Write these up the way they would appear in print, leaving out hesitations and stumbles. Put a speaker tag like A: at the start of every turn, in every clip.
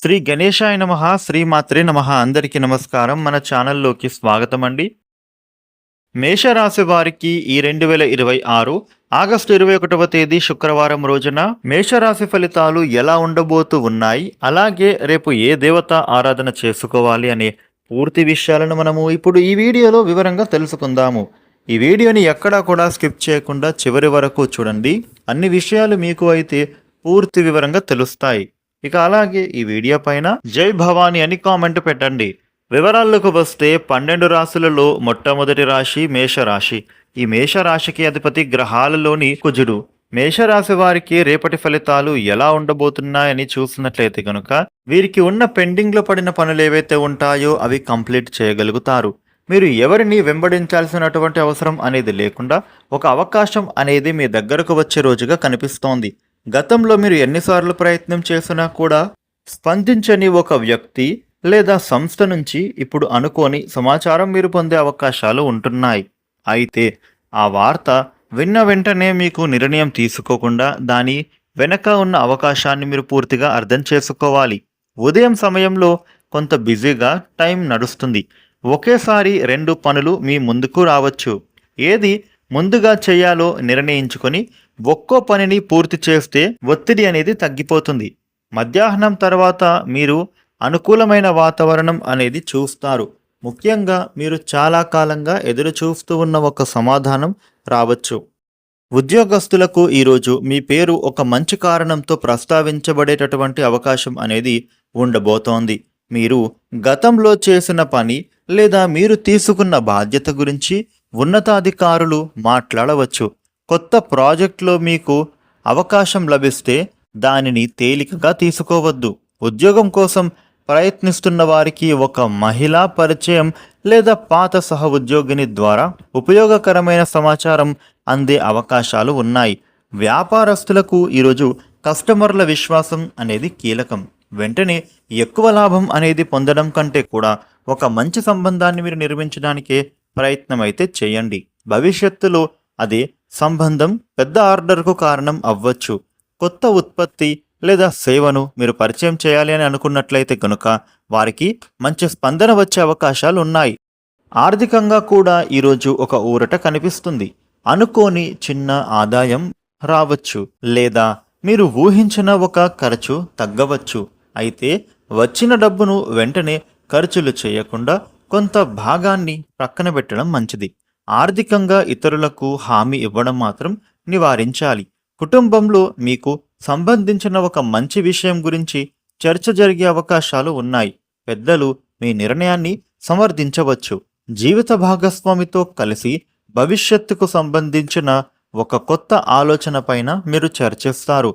A: శ్రీ గణేశాయ నమః, శ్రీమాత్రే నమః. అందరికీ నమస్కారం. మన ఛానల్లోకి స్వాగతం అండి. మేషరాశి వారికి ఈ 2026 ఆగస్టు 21వ తేదీ శుక్రవారం రోజున మేషరాశి ఫలితాలు ఎలా ఉండబోతూ ఉన్నాయి, అలాగే రేపు ఏ దేవత ఆరాధన చేసుకోవాలి అనే పూర్తి విషయాలను మనము ఇప్పుడు ఈ వీడియోలో వివరంగా తెలుసుకుందాము. ఈ వీడియోని ఎక్కడా కూడా స్కిప్ చేయకుండా చివరి వరకు చూడండి. అన్ని విషయాలు మీకు అయితే పూర్తి వివరంగా తెలుస్తాయి. ఇక అలాగే ఈ వీడియో పైన జై భవాని అని కామెంట్ పెట్టండి. వివరాల్లోకి వస్తే 12 రాశులలో మొట్టమొదటి రాశి మేషరాశి. ఈ మేషరాశికి అధిపతి గ్రహాలలోని కుజుడు. మేషరాశి వారికి రేపటి ఫలితాలు ఎలా ఉండబోతున్నాయని చూసినట్లయితే కనుక వీరికి ఉన్న పెండింగ్లో పడిన పనులు ఏవైతే ఉంటాయో అవి కంప్లీట్ చేయగలుగుతారు. మీరు ఎవరిని వెంబడించాల్సినటువంటి అవసరం అనేది లేకుండా ఒక అవకాశం అనేది మీ దగ్గరకు వచ్చే రోజుగా కనిపిస్తోంది. గతంలో మీరు ఎన్నిసార్లు ప్రయత్నం చేసినా కూడా స్పందించని ఒక వ్యక్తి లేదా సంస్థ నుంచి ఇప్పుడు అనుకోని సమాచారం మీరు పొందే అవకాశాలు ఉంటున్నాయి. అయితే ఆ వార్త విన్న వెంటనే మీకు నిర్ణయం తీసుకోకుండా దాని వెనక ఉన్న అవకాశాన్ని మీరు పూర్తిగా అర్థం చేసుకోవాలి. ఉదయం సమయంలో కొంత బిజీగా టైం నడుస్తుంది. ఒకేసారి 2 పనులు మీ ముందుకు రావచ్చు. ఏది ముందుగా చేయాలో నిర్ణయించుకొని ఒక్కో పనిని పూర్తి చేస్తే ఒత్తిడి అనేది తగ్గిపోతుంది. మధ్యాహ్నం తర్వాత మీరు అనుకూలమైన వాతావరణం అనేది చూస్తారు. ముఖ్యంగా మీరు చాలా కాలంగా ఎదురు చూస్తూ ఉన్న ఒక సమాధానం రావచ్చు. ఉద్యోగస్తులకు ఈరోజు మీ పేరు ఒక మంచి కారణంతో ప్రస్తావించబడేటటువంటి అవకాశం అనేది ఉండబోతోంది. మీరు గతంలో చేసిన పని లేదా మీరు తీసుకున్న బాధ్యత గురించి ఉన్నతాధికారులు మాట్లాడవచ్చు. కొత్త ప్రాజెక్టులో మీకు అవకాశం లభిస్తే దానిని తేలికగా తీసుకోవద్దు. ఉద్యోగం కోసం ప్రయత్నిస్తున్న వారికి ఒక మహిళా పరిచయం లేదా పాత సహ ఉద్యోగిని ద్వారా ఉపయోగకరమైన సమాచారం అందే అవకాశాలు ఉన్నాయి. వ్యాపారస్తులకు ఈరోజు కస్టమర్ల విశ్వాసం అనేది కీలకం. వెంటనే ఎక్కువ లాభం అనేది పొందడం కంటే కూడా ఒక మంచి సంబంధాన్ని మీరు నిర్మించడానికే ప్రయత్నం అయితే చేయండి. భవిష్యత్తులో అదే సంబంధం పెద్ద ఆర్డర్కు కారణం అవ్వచ్చు. కొత్త ఉత్పత్తి లేదా సేవను మీరు పరిచయం చేయాలి అని అనుకున్నట్లయితే కనుక వారికి మంచి స్పందన వచ్చే అవకాశాలు ఉన్నాయి. ఆర్థికంగా కూడా ఈరోజు ఒక ఊరట కనిపిస్తుంది. అనుకోని చిన్న ఆదాయం రావచ్చు లేదా మీరు ఊహించిన ఒక ఖర్చు తగ్గవచ్చు. అయితే వచ్చిన డబ్బును వెంటనే ఖర్చులు చేయకుండా కొంత భాగాన్ని ప్రక్కన పెట్టడం మంచిది. ఆర్థికంగా ఇతరులకు హామీ ఇవ్వడం మాత్రం నివారించాలి. కుటుంబంలో మీకు సంబంధించిన ఒక మంచి విషయం గురించి చర్చ జరిగే అవకాశాలు ఉన్నాయి. పెద్దలు మీ నిర్ణయాన్ని సమర్థించవచ్చు. జీవిత భాగస్వామితో కలిసి భవిష్యత్తుకు సంబంధించిన ఒక కొత్త ఆలోచన పైన మీరు చర్చిస్తారు.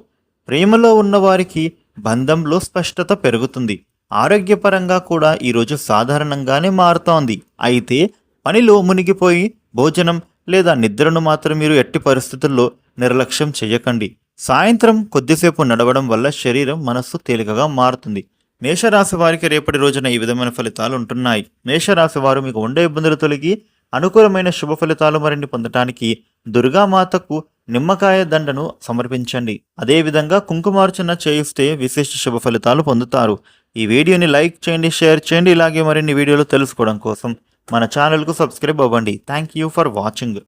A: ప్రేమలో ఉన్నవారికి బంధంలో స్పష్టత పెరుగుతుంది. ఆరోగ్యపరంగా కూడా ఈరోజు సాధారణంగానే మారుతోంది. అయితే పనిలో మునిగిపోయి భోజనం లేదా నిద్రను మాత్రం మీరు ఎట్టి పరిస్థితుల్లో నిర్లక్ష్యం చేయకండి. సాయంత్రం కొద్దిసేపు నడవడం వల్ల శరీరం మనస్సు తేలికగా మారుతుంది. మేషరాశి వారికి రేపటి రోజున ఈ విధమైన ఫలితాలు ఉంటున్నాయి. మేషరాశి వారు మీకు ఉండే ఇబ్బందులు తొలగి అనుకూలమైన శుభ ఫలితాలు మరిన్ని పొందటానికి దుర్గామాతకు నిమ్మకాయ దండను సమర్పించండి. అదేవిధంగా కుంకుమార్చన చేయిస్తే విశేష శుభ ఫలితాలు పొందుతారు. ఈ వీడియోని లైక్ చేయండి, షేర్ చేయండి. ఇలాగే మరిన్ని వీడియోలు తెలుసుకోవడం కోసం మన ఛానల్కు సబ్స్క్రైబ్ అవ్వండి. Thank you for watching.